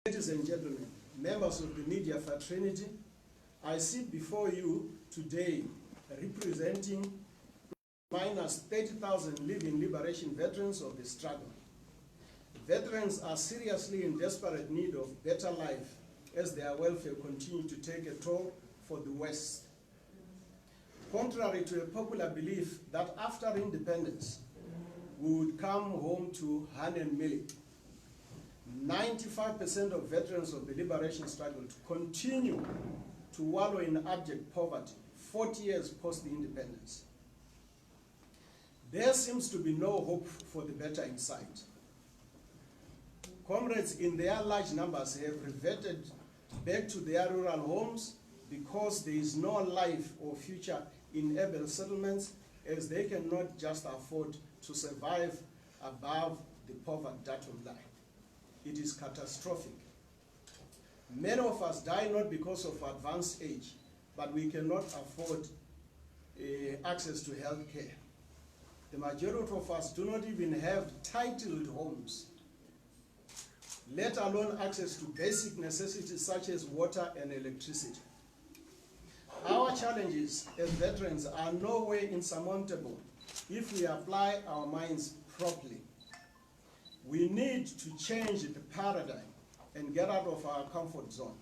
Ladies and gentlemen, members of the media fraternity, I sit before you today representing minus 30,000 living liberation veterans of the struggle. Veterans are seriously in desperate need of better life as their welfare continues to take a toll for the West. Contrary to a popular belief that after independence we would come home to hand and milk, 95% of veterans of the liberation struggle continue to wallow in abject poverty 40 years post the independence. There seems to be no hope for the better in sight. Comrades in their large numbers have reverted back to their rural homes because there is no life or future in urban settlements, as they cannot just afford to survive above the poverty datum line. It is catastrophic. Many of us die not because of advanced age, but we cannot afford access to health care. The majority of us do not even have titled homes, let alone access to basic necessities such as water and electricity. Our challenges as veterans are no way insurmountable if we apply our minds properly. We need to change the paradigm and get out of our comfort zone.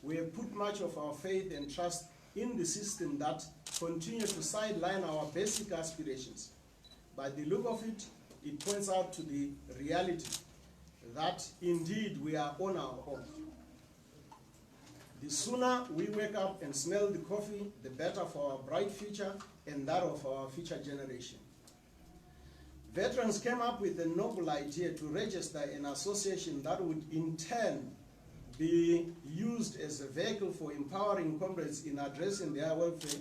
We have put much of our faith and trust in the system that continues to sideline our basic aspirations. By the look of it, it points out to the reality that indeed we are on our own. The sooner we wake up and smell the coffee, the better for our bright future and that of our future generation. Veterans came up with a noble idea to register an association that would in turn be used as a vehicle for empowering comrades in addressing their welfare.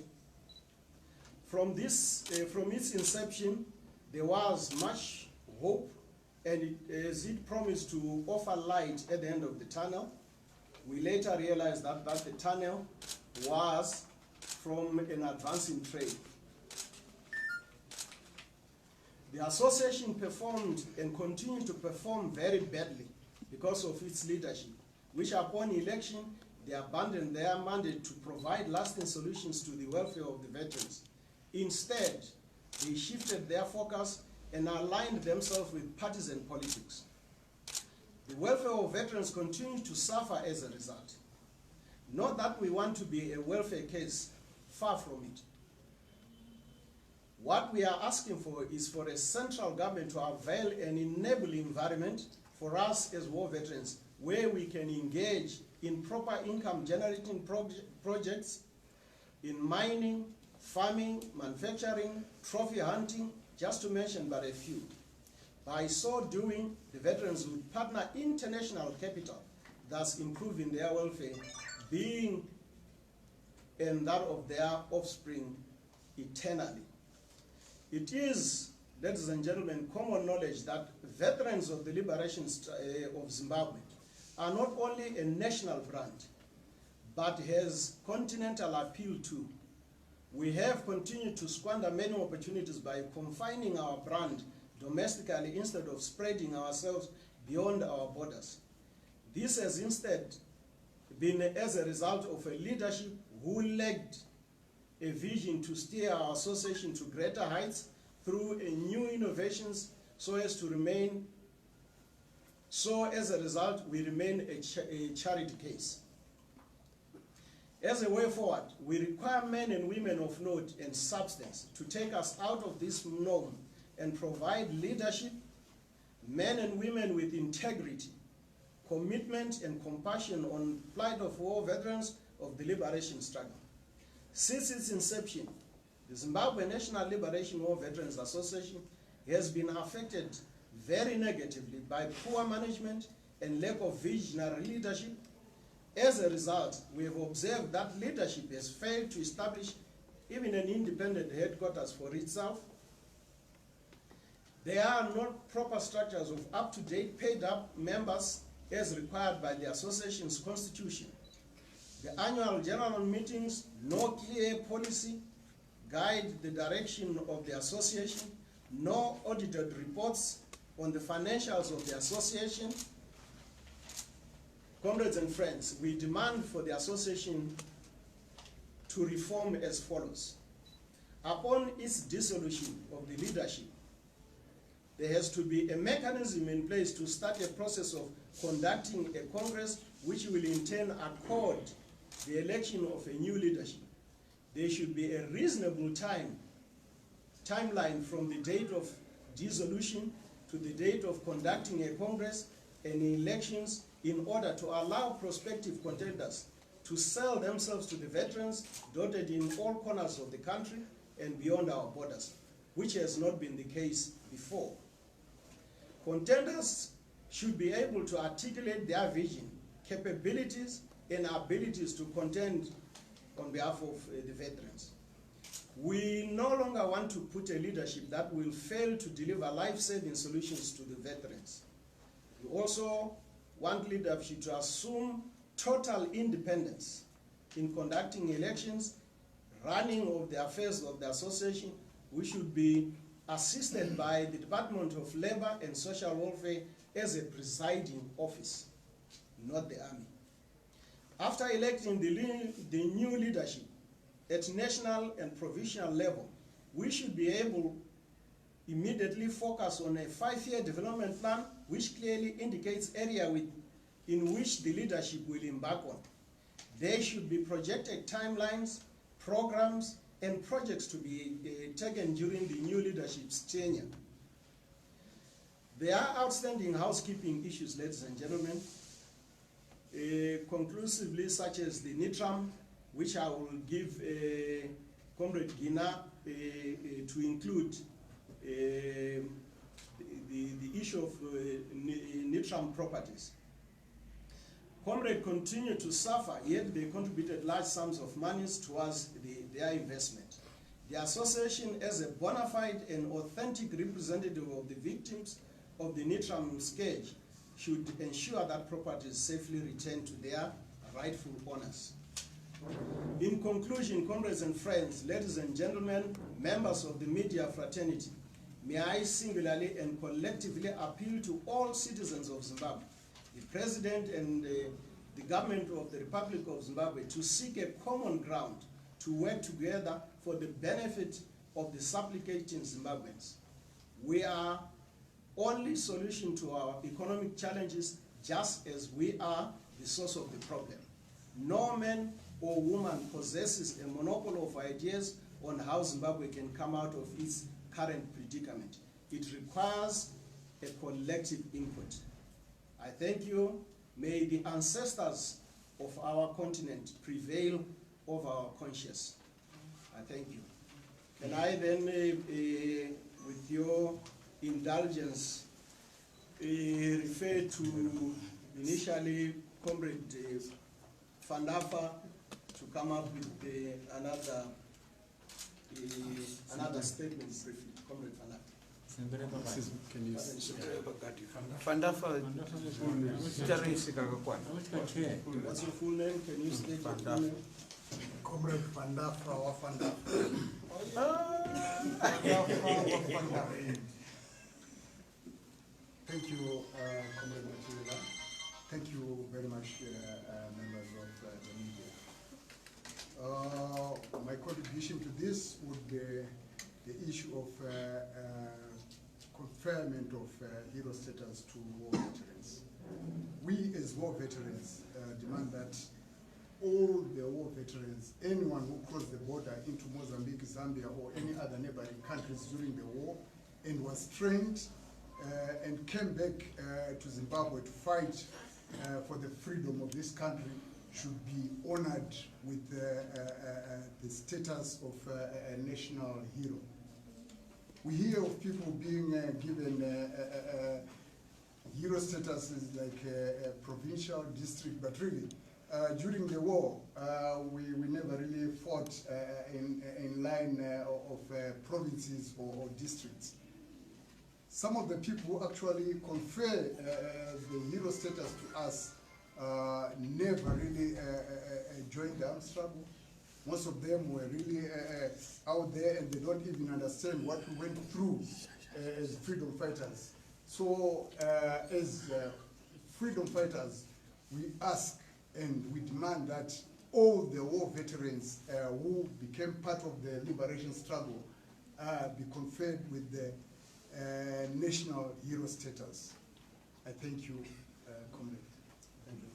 From its inception, there was much hope, and as it promised to offer light at the end of the tunnel. We later realized that the tunnel was from an advancing trade. The association performed and continued to perform very badly because of its leadership, which upon election, they abandoned their mandate to provide lasting solutions to the welfare of the veterans. Instead, they shifted their focus and aligned themselves with partisan politics. The welfare of veterans continues to suffer as a result. Not that we want to be a welfare case, far from it. What we are asking for is for a central government to avail an enabling environment for us as war veterans, where we can engage in proper income generating projects in mining, farming, manufacturing, trophy hunting, just to mention but a few. By so doing, the veterans would partner international capital, thus improving their welfare, being and that of their offspring eternally. It is, ladies and gentlemen, common knowledge that veterans of the liberation of Zimbabwe are not only a national brand, but has continental appeal too. We have continued to squander many opportunities by confining our brand domestically instead of spreading ourselves beyond our borders. This has instead been as a result of a leadership who lacked a vision to steer our association to greater heights through new innovations so as a result, we remain a charity case. As a way forward, we require men and women of note and substance to take us out of this norm and provide leadership, men and women with integrity, commitment and compassion on the plight of war veterans of the liberation struggle. Since its inception, the Zimbabwe National Liberation War Veterans Association has been affected very negatively by poor management and lack of visionary leadership. As a result, we have observed that leadership has failed to establish even an independent headquarters for itself. There are not proper structures of up-to-date paid-up members as required by the association's constitution. The annual general meetings, no clear policy, guide the direction of the association, no audited reports on the financials of the association. Comrades and friends, we demand for the association to reform as follows. Upon its dissolution of the leadership, there has to be a mechanism in place to start a process of conducting a Congress which will in turn accord the election of a new leadership. There should be a reasonable timeline from the date of dissolution to the date of conducting a Congress and elections in order to allow prospective contenders to sell themselves to the veterans dotted in all corners of the country and beyond our borders, which has not been the case before. Contenders should be able to articulate their vision, capabilities, and abilities to contend on behalf of the veterans. We no longer want to put a leadership that will fail to deliver life-saving solutions to the veterans. We also want leadership to assume total independence in conducting elections, running of the affairs of the association. We should be assisted by the Department of Labor and Social Welfare as a presiding office, not the army. After electing the new leadership at national and provincial level, we should be able immediately focus on a 5-year development plan which clearly indicates area in which the leadership will embark on. There should be projected timelines, programs, and projects to be taken during the new leadership's tenure. There are outstanding housekeeping issues, ladies and gentlemen, conclusively, such as the NITRAM, which I will give Comrade Gina to include the issue of NITRAM properties. Comrades continue to suffer, yet they contributed large sums of money towards their investment. The association, as a bona fide and authentic representative of the victims of the NITRAM scourge, should ensure that property is safely returned to their rightful owners. In conclusion, comrades and friends, ladies and gentlemen, members of the media fraternity, may I singularly and collectively appeal to all citizens of Zimbabwe, the President and the government of the Republic of Zimbabwe, to seek a common ground to work together for the benefit of the supplicating Zimbabweans. We are only solution to our economic challenges, just as we are the source of the problem. No man or woman possesses a monopoly of ideas on how Zimbabwe can come out of its current predicament. It requires a collective input. I thank you. May the ancestors of our continent prevail over our conscience. I thank you. Can I then, with your indulgence, refer to initially Comrade Fandafa to come up with another statement briefly. Comrade Fandafa. Can you Fandafa, what's your full name? Can you state your full name? Comrade Fandafa or Fandafa. Thank you, Comrade Matilda. Thank you very much, members of the media. My contribution to this would be the issue of conferment of hero status to war veterans. We as war veterans demand that all the war veterans, anyone who crossed the border into Mozambique, Zambia, or any other neighboring countries during the war and was trained and came back to Zimbabwe to fight for the freedom of this country should be honored with the status of a national hero. We hear of people being given hero status like a provincial district, but really, during the war, we never really fought in line of provinces or districts. Some of the people who actually confer the hero status to us never really joined the armed struggle. Most of them were really out there and they don't even understand what we went through as freedom fighters. So as freedom fighters, we ask and we demand that all the war veterans who became part of the liberation struggle be conferred with the national hero status. I thank you, Comrade. Thank you.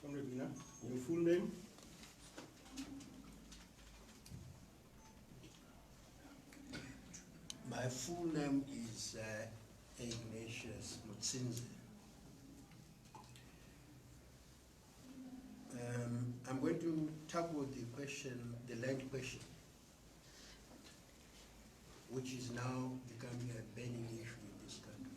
Comrade Wina, your full name? My full name is Ignatius Mutsinze. I'm going to tackle the question, the land question, which is now becoming a burning issue in this country.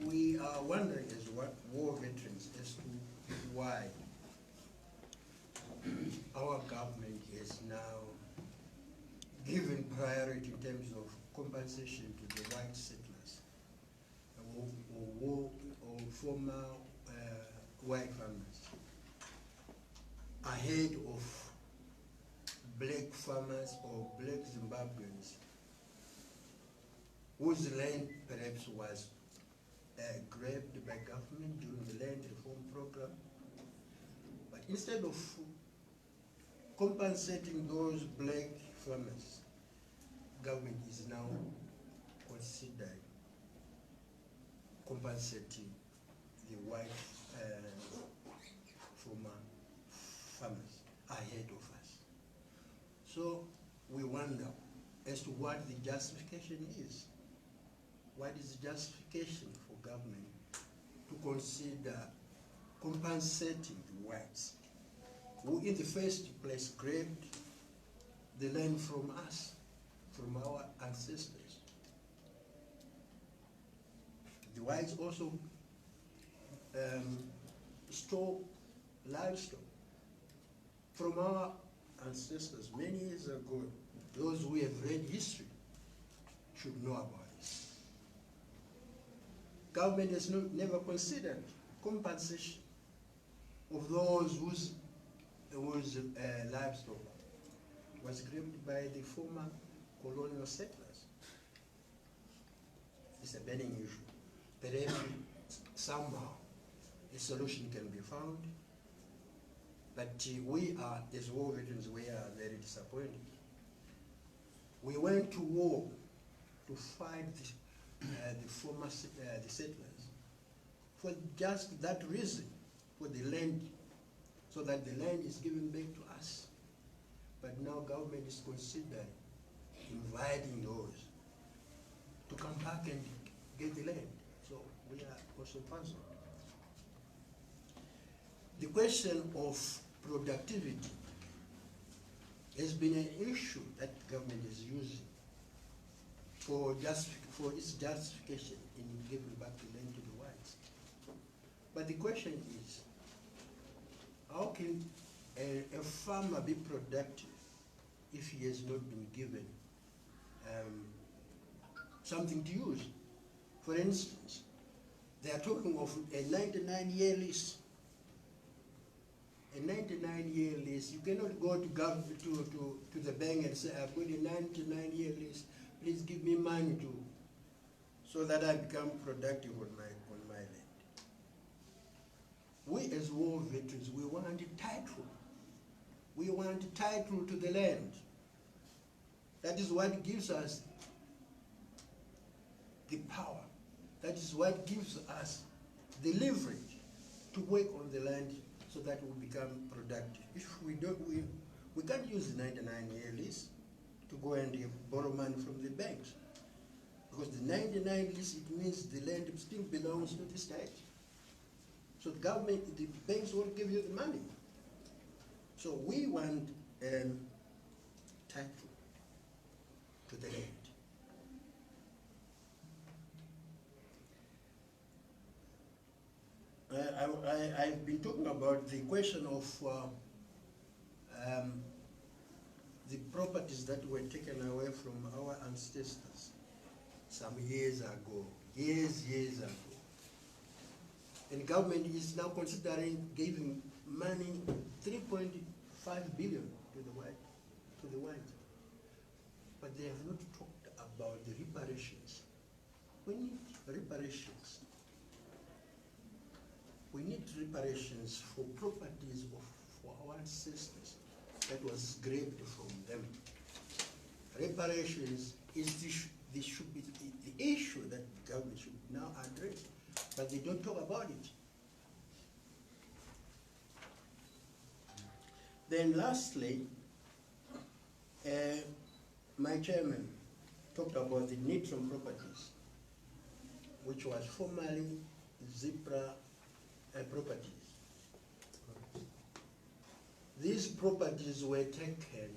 We are wondering as what war veterans as to why our government has now given priority in terms of compensation to the white settlers or former white farmers ahead of black farmers or black Zimbabweans whose land perhaps was grabbed by government during the land reform program. But instead of compensating those black farmers, government is now considering compensating the white former farmers ahead of us. So we wonder as to what the justification is. What is the justification for government to consider compensating the whites who in the first place grabbed the land from us, from our ancestors? The whites also stole livestock from our ancestors many years ago. Those who have read history should know about this. Government has never considered compensation of those whose livestock was grabbed by the former colonial settlers. It's a burning issue. Perhaps somehow a solution can be found, but we are, as war veterans, we are very disappointed. We went to war to fight the former the settlers for just that reason, for the land, so that the land is given back to us. But now government is considering inviting those to come back and get the land. So we are also puzzled. The question of productivity has been an issue that government is using for its justification in giving back the land to the whites. But the question is, how can a farmer be productive if he has not been given something to use? For instance, they are talking of a 99-year lease. A 99-year lease. You cannot go to the bank and say, I've got a 99-year lease. Please give me money so that I become productive on my land. We as war veterans, we want a title. We want a title to the land. That is what gives us the power. That is what gives us the leverage to work on the land so that we become productive. If we don't, we can't use the 99-year lease to go and borrow money from the banks. Because the 99 lease, it means the land still belongs to the state. So the government, the banks won't give you the money. So we want title to the land. I've been talking about the question of the properties that were taken away from our ancestors some years ago, years ago. And government is now considering giving money, 3.5 billion to the white. But they have not talked about the reparations We need reparations. We need reparations for properties for our ancestors that was grabbed from them. Reparations is this should be the issue that the government should now address, but they don't talk about it. Then lastly, my chairman talked about the Nitram properties, which was formerly Zipra properties. These properties were taken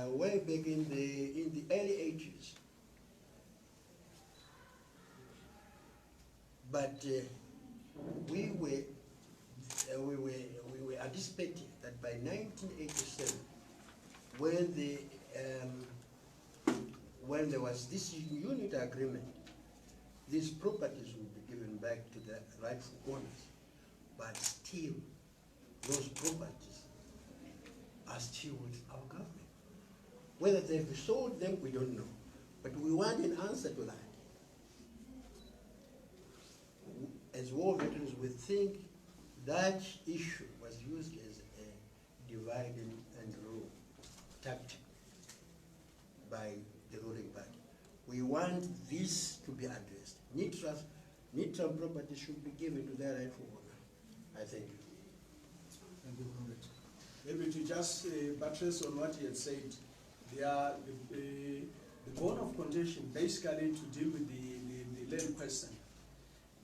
way back in the early 80s. But we were anticipating that by 1987, when there was this unit agreement, these properties would be given back to the rightful owners. But still, those properties are still with our government. Whether they've sold them, we don't know. But we want an answer to that. As war veterans, we think that issue was used as a divide and rule tactic by the ruling party. We want this to be addressed. Nitram property should be given to their rightful owner. I thank you. Thank you, Comrade. Maybe to just buttress on what he had said, the bone of contention basically to deal with the land question.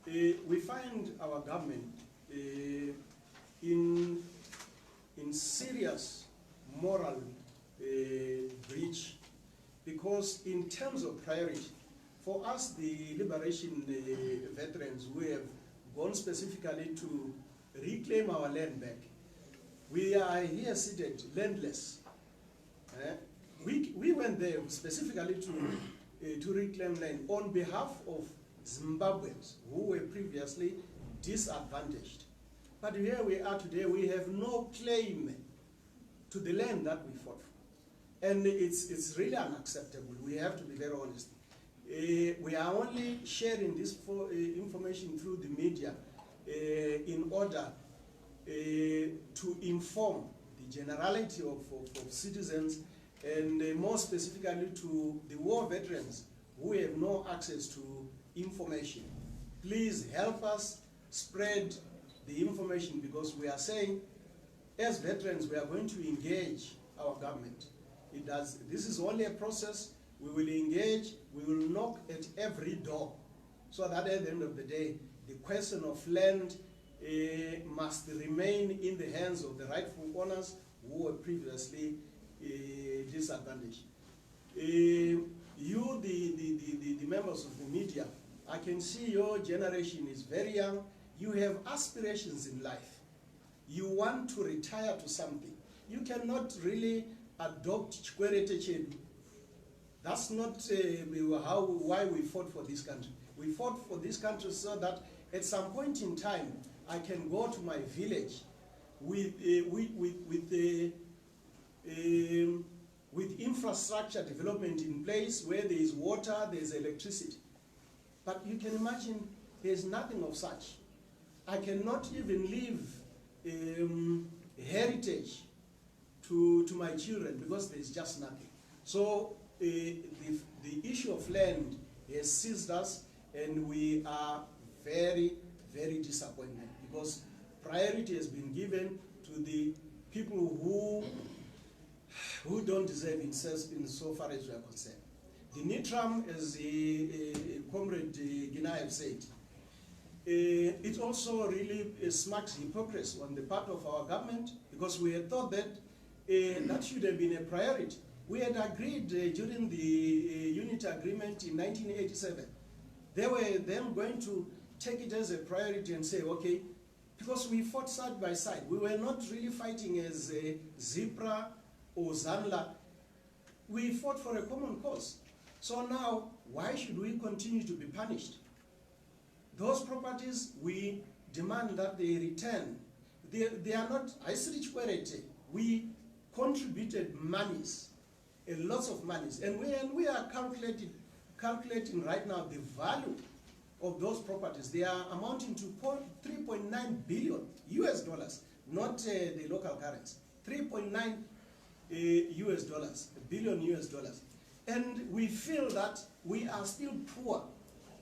We find our government in serious moral breach, because in terms of priority, for us, the liberation veterans who have gone specifically to reclaim our land back, we are here seated landless. We went there specifically to reclaim land on behalf of Zimbabweans who were previously disadvantaged. But here we are today, we have no claim to the land that we fought for. And it's really unacceptable. We have to be very honest. We are only sharing this information through the media in order to inform the generality of citizens, and more specifically to the war veterans who have no access to information. Please help us spread the information, because we are saying, as veterans, we are going to engage our government. This is only a process. We will engage, we will knock at every door, so that at the end of the day, the question of land must remain in the hands of the rightful owners who were previously disadvantaged. The members of the media, I can see your generation is very young. You have aspirations in life. You want to retire to something. You cannot really adopt Chikwerete Chedu. That's not why we fought for this country. We fought for this country so that at some point in time, I can go to my village with infrastructure development in place, where there is water, there is electricity. But you can imagine there's nothing of such. I cannot even leave heritage to my children, because there's just nothing. So the issue of land has seized us, and we are very, very disappointed, because priority has been given to the people who don't deserve it, in so far as we are concerned. The Nitram, as Comrade Gina have said, it also really smacks hypocrisy on the part of our government, because we had thought that that should have been a priority. We had agreed during the unit agreement in 1987. They were then going to take it as a priority and say, okay, because we fought side by side. We were not really fighting as a Zipra or Zanla. We fought for a common cause. So now, why should we continue to be punished? Those properties, we demand that they return. They are not, I see Chikwerete, we contributed monies, lots of monies, and we are calculating right now the value of those properties. They are amounting to 3.9 billion US dollars, not the local currency. 3.9 US dollars, billion US dollars. And we feel that we are still poor,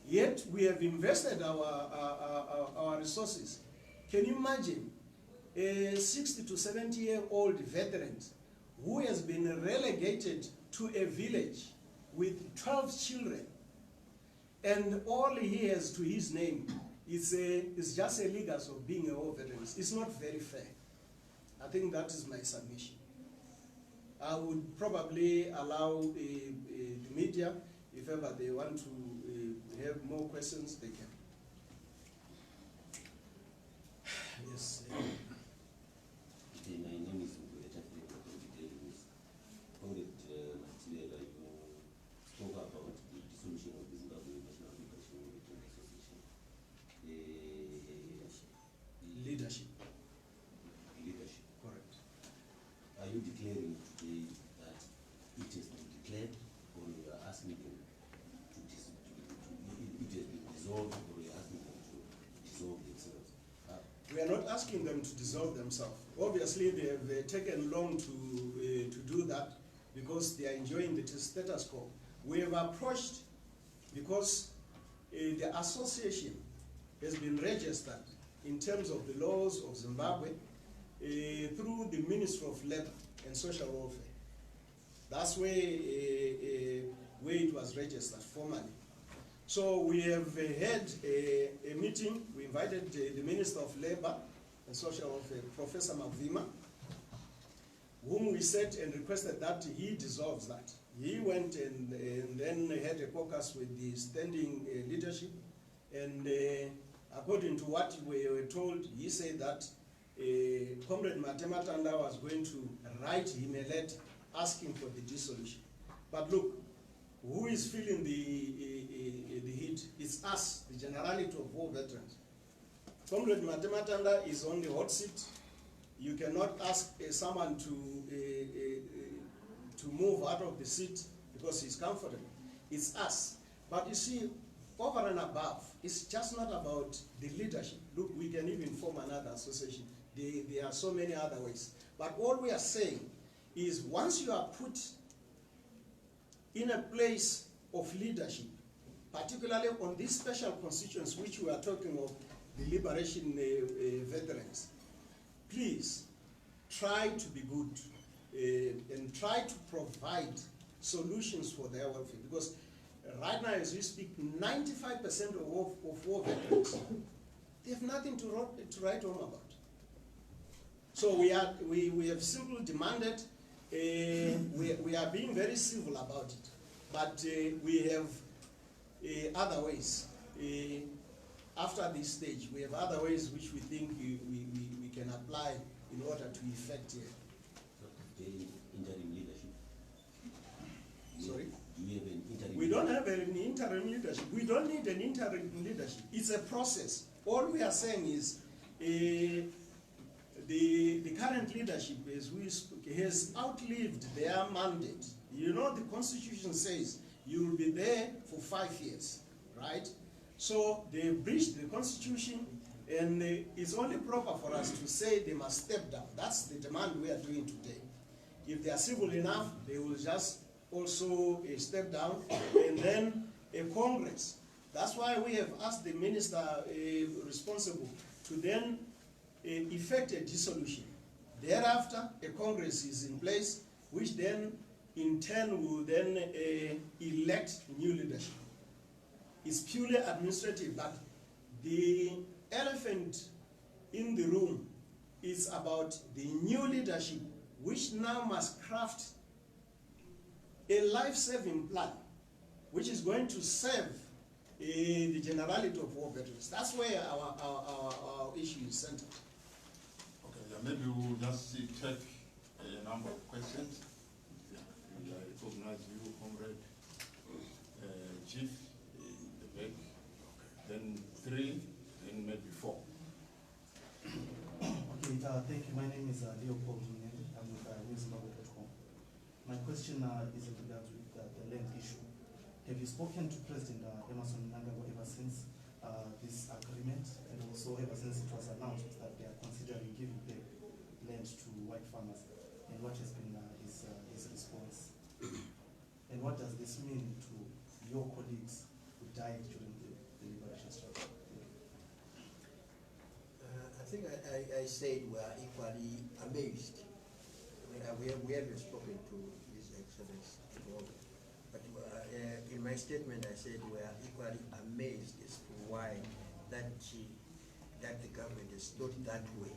yet we have invested our resources. Can you imagine a 60 to 70-year-old veteran who has been relegated to a village with 12 children, and all he has to his name is just a legacy of being a war veteran? It's not very fair. I think that is my submission. I would probably allow the media, if ever they want to have more questions, they can. Yes. My name is Material. You spoke about the dissolution of the Zimbabwean National Liberation Association. Leadership. Leadership. Correct. Are you declaring today that it has been declared, or you are asking them to it has been dissolved, or you are asking them to dissolve themselves? We are not asking them to dissolve themselves. Obviously, they have taken long to do that because they are enjoying the status quo. We have approached because the association has been registered in terms of the laws of Zimbabwe through the Ministry of Labor and Social Welfare. That's where it was registered formally. So we have had a meeting. We invited the Minister of Labor and Social Welfare, Professor Mavima, whom we said and requested that he dissolves that. He went and then had a caucus with the standing leadership, and according to what we were told, he said that Comrade Matematanda was going to write him a letter asking for the dissolution. But look, who is feeling the heat? It's us, the Generality of War Veterans. Comrade Matematanda is on the hot seat. You cannot ask someone to move out of the seat because he's comfortable. It's us. But you see, over and above, it's just not about the leadership. Look, we can even form another association. There are so many other ways. But all we are saying is once you are put in a place of leadership, particularly on these special constituents which we are talking of, the liberation veterans, please try to be good and try to provide solutions for their welfare. Because right now, as we speak, 95% of war veterans, they have nothing to write home about. So we have simply demanded, we are being very civil about it, but we have other ways. After this stage, we have other ways which we think we can apply in order to effect here. The interim leadership. Sorry? Do you have an interim? We don't have an interim leadership. We don't need an interim leadership. It's a process. All we are saying is the current leadership, as we speak, has outlived their mandate. You know, the Constitution says you will be there for 5 years, right? So they breached the Constitution, and it's only proper for us to say they must step down. That's the demand we are doing today. If they are civil enough, they will just also step down, and then a Congress. That's why we have asked the minister responsible to then effect a dissolution. Thereafter, a Congress is in place, which then in turn will then elect new leadership. It's purely administrative, but the elephant in the room is about the new leadership, which now must craft a life-saving plan, which is going to serve the generality of war veterans. That's where our issue is centered. Okay, yeah, maybe we'll just take a number of questions. Yeah, and I recognize you, Comrade Chief, in the back. Then 3, then maybe 4. Okay, thank you. My name is Leopold Munene. I'm with Zimbabwe.com. My question is in regards with the land issue. Have you spoken to President Emerson Mnangagwa ever since this agreement, and also ever since it was announced that they are considering giving back land to white farmers? And what has been his response? And what does this mean to your colleagues who died during the liberation struggle? I think I said we are equally amazed. I mean, we haven't spoken to His Excellency at all. But in my statement, I said we are equally amazed as to why that the government is not that way.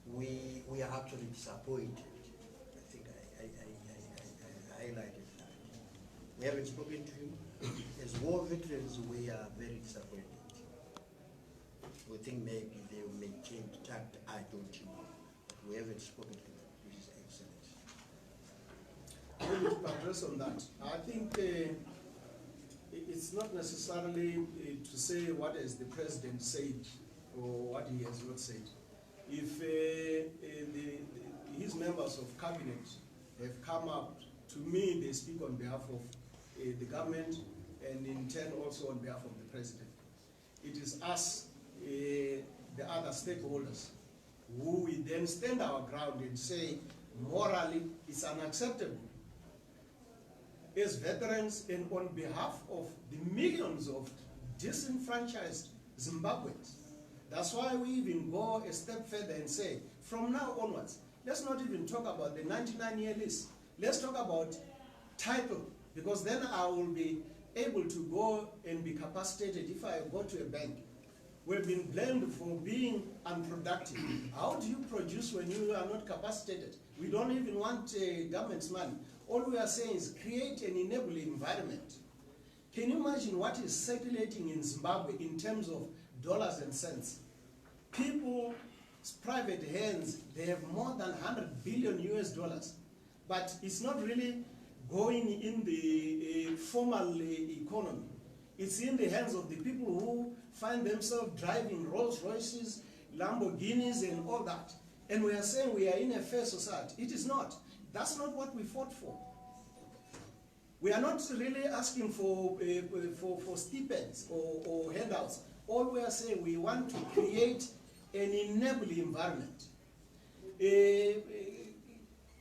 We are actually disappointed. I think I highlighted that. We haven't spoken to him. As war veterans, we are very disappointed. We think maybe they will maintain tact, I don't know. But we haven't spoken to His Excellency. Maybe to address on that, I think it's not necessarily to say what has the president said or what he has not said. If his members of cabinet have come up, to me they speak on behalf of the government and in turn also on behalf of the president. It is us, the other stakeholders, who we then stand our ground and say morally it's unacceptable. As veterans and on behalf of the millions of disenfranchised Zimbabweans. That's why we even go a step further and say, from now onwards, let's not even talk about the 99-year lease. Let's talk about title, because then I will be able to go and be capacitated if I go to a bank. We've been blamed for being unproductive. How do you produce when you are not capacitated? We don't even want government's money. All we are saying is create an enabling environment. Can you imagine what is circulating in Zimbabwe in terms of dollars and cents? People's private hands, they have more than 100 billion US dollars, but it's not really going in the formal economy. It's in the hands of the people who find themselves driving Rolls Royces, Lamborghinis and all that. And we are saying we are in a fair society. It is not. That's not what we fought for. We are not really asking for stipends or handouts. All we are saying, we want to create an enabling environment.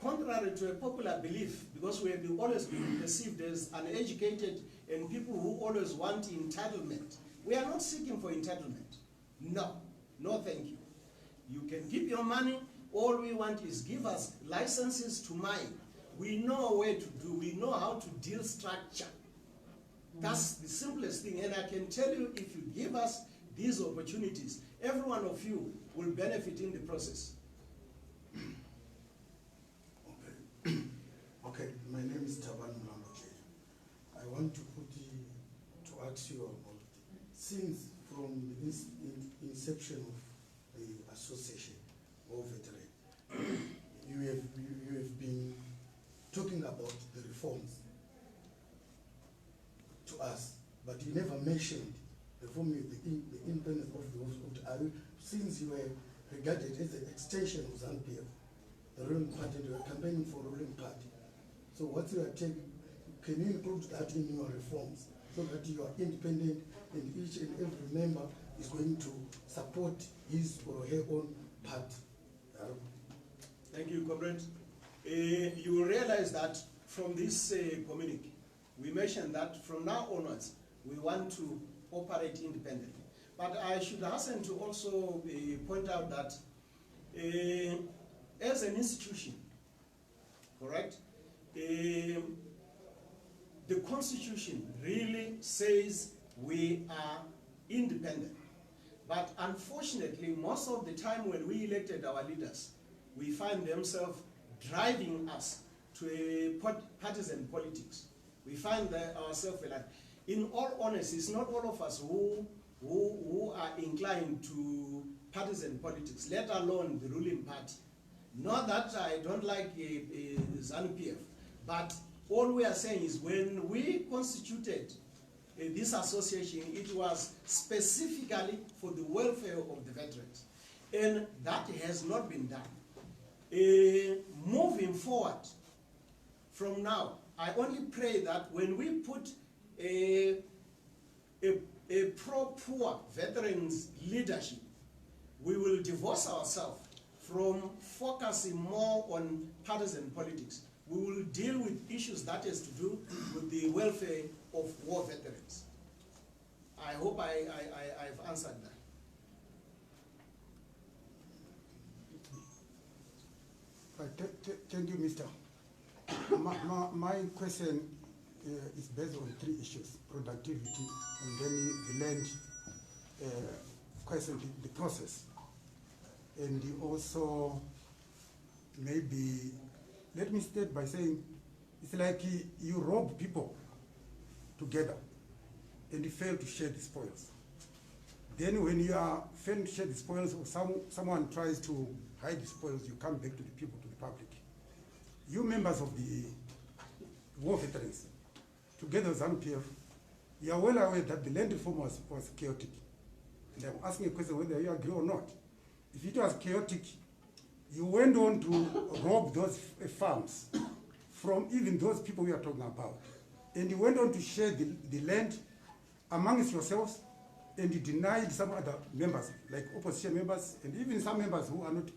Contrary to a popular belief, because we have always been perceived as uneducated and people who always want entitlement. We are not seeking for entitlement. No, no thank you. You can keep your money. All we want is give us licenses to mine. We know where to do, we know how to deal structure. That's the simplest thing, and I can tell you, if you give us these opportunities, every one of you will benefit in the process. Okay, my name is Taban Mlamboche. I want to ask you about, since from the inception of the association of veterans, you have been talking about the reforms to us, but you never mentioned the independence of the since you were regarded as an extension of ZANU-PF, the ruling party, and you were campaigning for ruling party. So what's your take? Can you include that in your reforms so that you are independent and each and every member is going to support his or her own party? Thank you, comrade. You will realize that from this communique, we mentioned that from now onwards, we want to operate independently. But I should hasten to also point out that as an institution, correct, the Constitution really says we are independent. But unfortunately, most of the time when we elected our leaders, we find themselves driving us to a partisan politics. We find ourselves like, in all honesty, it's not all of us who are inclined to partisan politics, let alone the ruling party. Not that I don't like ZANU-PF, but all we are saying is when we constituted this association, it was specifically for the welfare of the veterans. And that has not been done. Moving forward, from now, I only pray that when we put a pro-poor veterans leadership, we will divorce ourselves from focusing more on partisan politics. We will deal with issues that has to do with the welfare of war veterans. I hope I've answered that. Thank you, Mr. My question is based on 3 issues: productivity, and then the land question, the process, and also maybe, let me start by saying, it's like you rob people together and you fail to share the spoils. Then when you are failing to share the spoils, or someone tries to hide the spoils, you come back to the people, to the public. You members of the war veterans, together with ZANU-PF, you are well aware that the land reform was chaotic. And I'm asking a question whether you agree or not. If it was chaotic, you went on to rob those farms from even those people we are talking about. And you went on to share the land amongst yourselves, and you denied some other members, like opposition members, and even some members who are not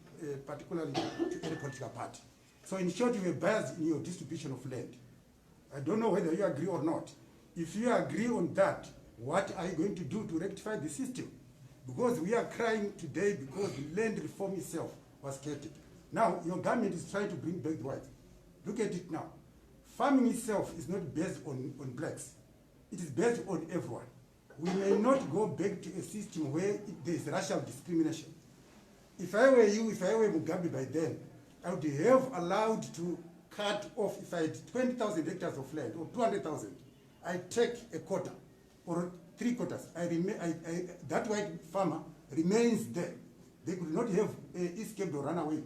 particularly to any political party. So in short, you were biased in your distribution of land. I don't know whether you agree or not. If you agree on that, what are you going to do to rectify the system? Because we are crying today because the land reform itself was chaotic. Now, your government is trying to bring back the whites. Look at it now. Farming itself is not based on blacks. It is based on everyone. We may not go back to a system where there is racial discrimination. If I were you, if I were Mugabe by then, I would have allowed to cut off, if I had 20,000 hectares of land, or 200,000, I take a quarter, or 3 quarters. That white farmer remains there. They could not have escaped or run away,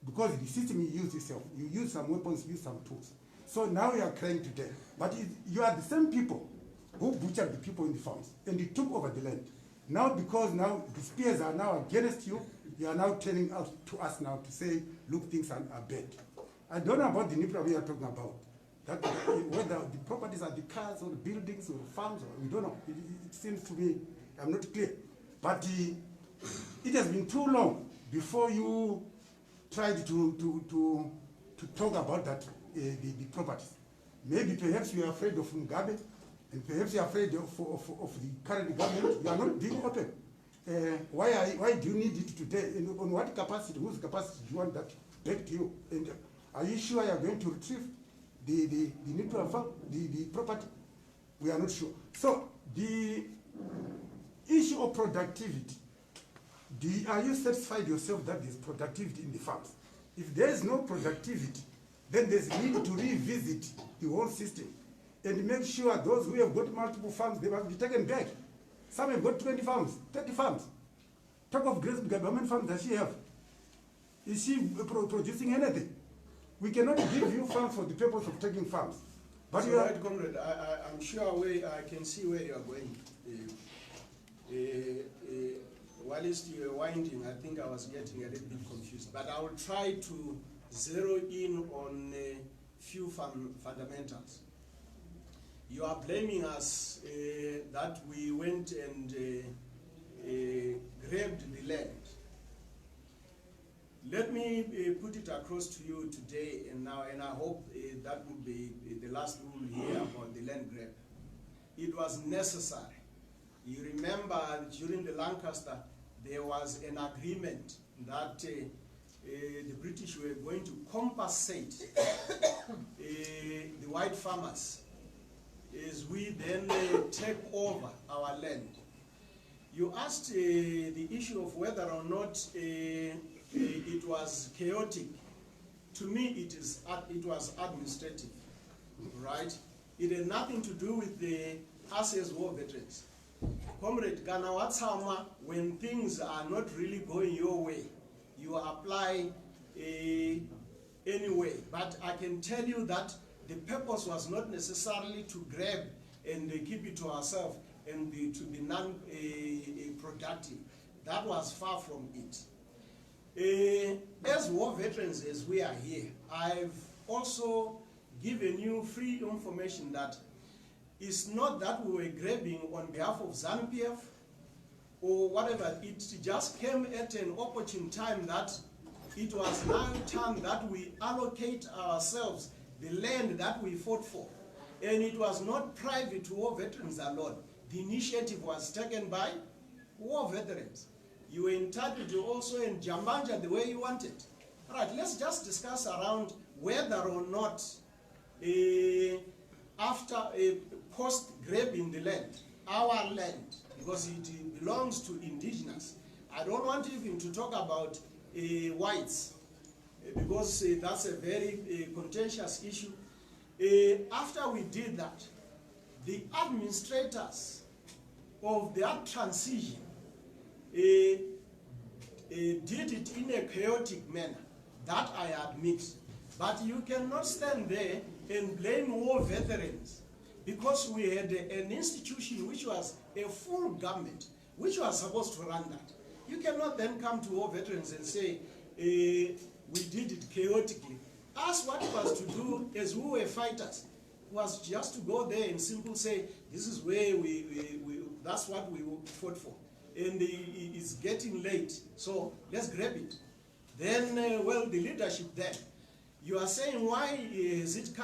because the system you use itself, you use some weapons, you use some tools. So now you are crying to death. But you are the same people who butchered the people in the farms, and you took over the land. Now, because now the spears are now against you, you are now turning out to us now to say, look, things are bad. I don't know about the NIPRA we are talking about. That whether the properties are the cars or the buildings or the farms, or we don't know. It seems to me, I'm not clear. But it has been too long before you tried to talk about that, the properties. Maybe perhaps you are afraid of Mugabe, and perhaps you are afraid of the current government. You are not being open. Why do you need it today? And on what capacity, whose capacity do you want that back to you? And are you sure you are going to retrieve the property? We are not sure. So the issue of productivity, are you satisfied yourself that there is productivity in the farms? If there is no productivity, then there's a need to revisit the whole system and make sure those who have got multiple farms, they must be taken back. Some have got 20 farms, 30 farms. Talk of Grace Mugabe, how many farms does she have? Is she producing anything? We cannot give you farms for the purpose of taking farms. But so right, comrade, I'm sure I can see where you are going. Whilst you were winding, I think I was getting a little bit confused. But I will try to zero in on a few fundamentals. You are blaming us that we went and grabbed the land. Let me put it across to you today and now, and I hope that will be the last we will hear about the land grab. It was necessary. You remember during the Lancaster, there was an agreement that the British were going to compensate the white farmers as we then take over our land. You asked the issue of whether or not it was chaotic. To me, it was administrative, right? It had nothing to do with us as war veterans. Comrade Ghana Watsama, when things are not really going your way, you apply anyway. But I can tell you that the purpose was not necessarily to grab and keep it to ourselves and to be non-productive. That was far from it. As war veterans, as we are here, I've also given you free information that It's not that we were grabbing on behalf of Zanu PF or whatever. It just came at an opportune time that it was now time that we allocate ourselves the land that we fought for. And it was not private to war veterans alone. The initiative was taken by war veterans. You were entitled to also in Jambanja the way you wanted. All right, let's just discuss around whether or not after post-grabbing the land, our land, because it belongs to indigenous. I don't want even to talk about whites, because that's a very contentious issue. After we did that, the administrators of that transition did it in a chaotic manner, that I admit. But you cannot stand there and blame war veterans, because we had an institution which was a full government, which was supposed to run that. You cannot then come to war veterans and say, we did it chaotically. Us, what was to do as we were fighters was just to go there and simply say, this is where that's what we fought for. And it's getting late, so let's grab it. Then, well, the leadership then, you are saying, why has it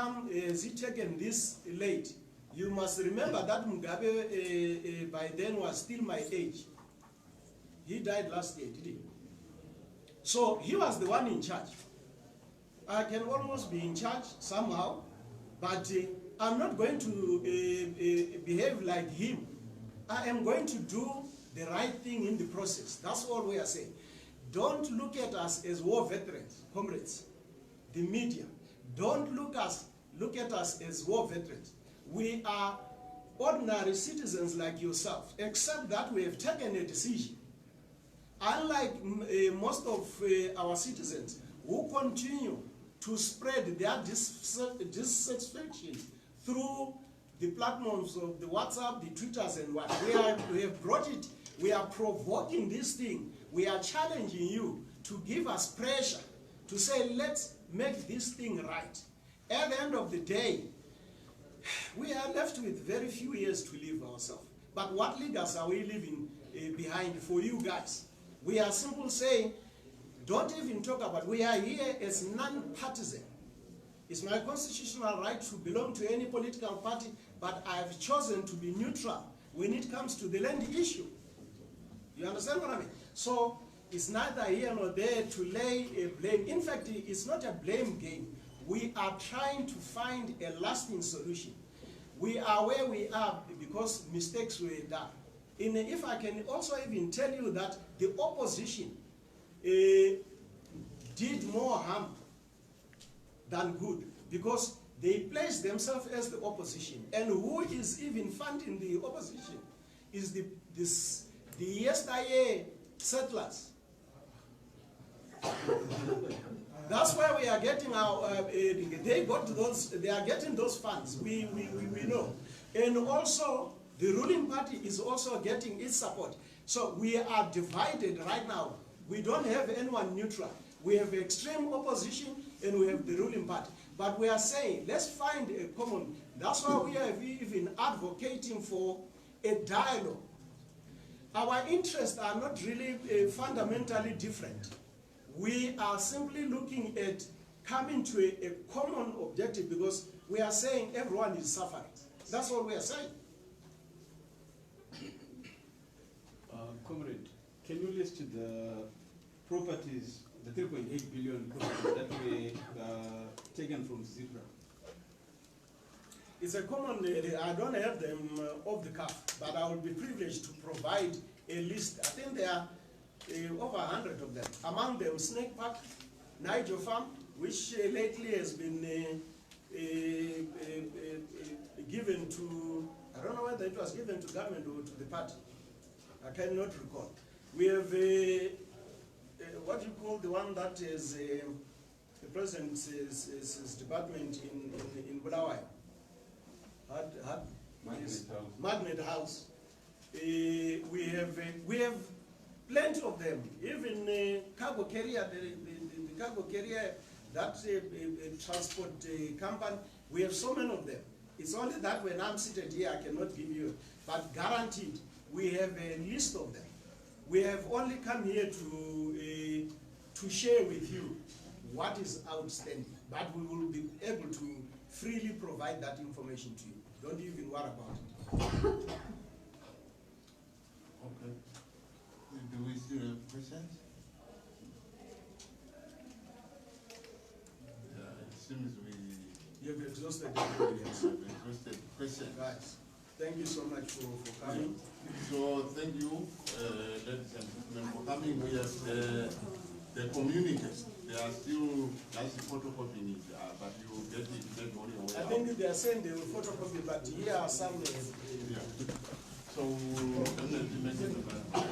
taken this late? You must remember that Mugabe by then was still my age. He died last year, did he? So he was the one in charge. I can almost be in charge somehow, but I'm not going to behave like him. I am going to do the right thing in the process. That's all we are saying. Don't look at us as war veterans, comrades. The media, don't look at us as war veterans. We are ordinary citizens like yourself, except that we have taken a decision. Unlike most of our citizens who continue to spread their dissatisfaction through the platforms of the WhatsApp, the Twitters, and what. We have brought it, we are provoking this thing. We are challenging you to give us pressure, to say, let's make this thing right. At the end of the day, we are left with very few years to live ourselves. But what leaders are we leaving behind for you guys? We are simply saying, don't even talk about, we are here as non-partisan. It's my constitutional right to belong to any political party, but I've chosen to be neutral when it comes to the land issue. You understand what I mean? So it's neither here nor there to lay a blame. In fact, it's not a blame game. We are trying to find a lasting solution. We are where we are because mistakes were done. If I can also even tell you that the opposition did more harm than good, because they placed themselves as the opposition. And who is even funding the opposition is the yesteryear settlers. That's why we are getting our, they are getting those funds, we know. And also, the ruling party is also getting its support. So we are divided right now. We don't have anyone neutral. We have extreme opposition and we have the ruling party. But we are saying, let's find a common. That's why we are even advocating for a dialogue. Our interests are not really fundamentally different. We are simply looking at coming to a common objective, because we are saying everyone is suffering. That's what we are saying. Comrade, can you list the properties, the 3.8 billion properties that were taken from Zebra? It's a common, I don't have them off the cuff, but I will be privileged to provide a list. I think there are over 100 of them. Among them, Snake Park, Niger Farm, which lately has been given to, I don't know whether it was given to government or to the party. I cannot recall. We have what you call the one that is the president's department in Bulawayo. Magnet House. We have plenty of them. Even cargo carrier, the cargo carrier, that transport company, we have so many of them. It's only that when I'm seated here, I cannot give you, but guaranteed, we have a list of them. We have only come here to share with you what is outstanding, but we will be able to freely provide that information to you. Don't even worry about it. Okay. Do we still have questions? Yeah, it seems we You have exhausted everybody else. have exhausted questions. Guys, thank you so much for coming. So thank you, ladies and gentlemen, for coming. We have the communities. They are still just photocopying it, but you get it on your way I out. think they are saying they will photocopy, but here are some. Yeah. So definitely mention about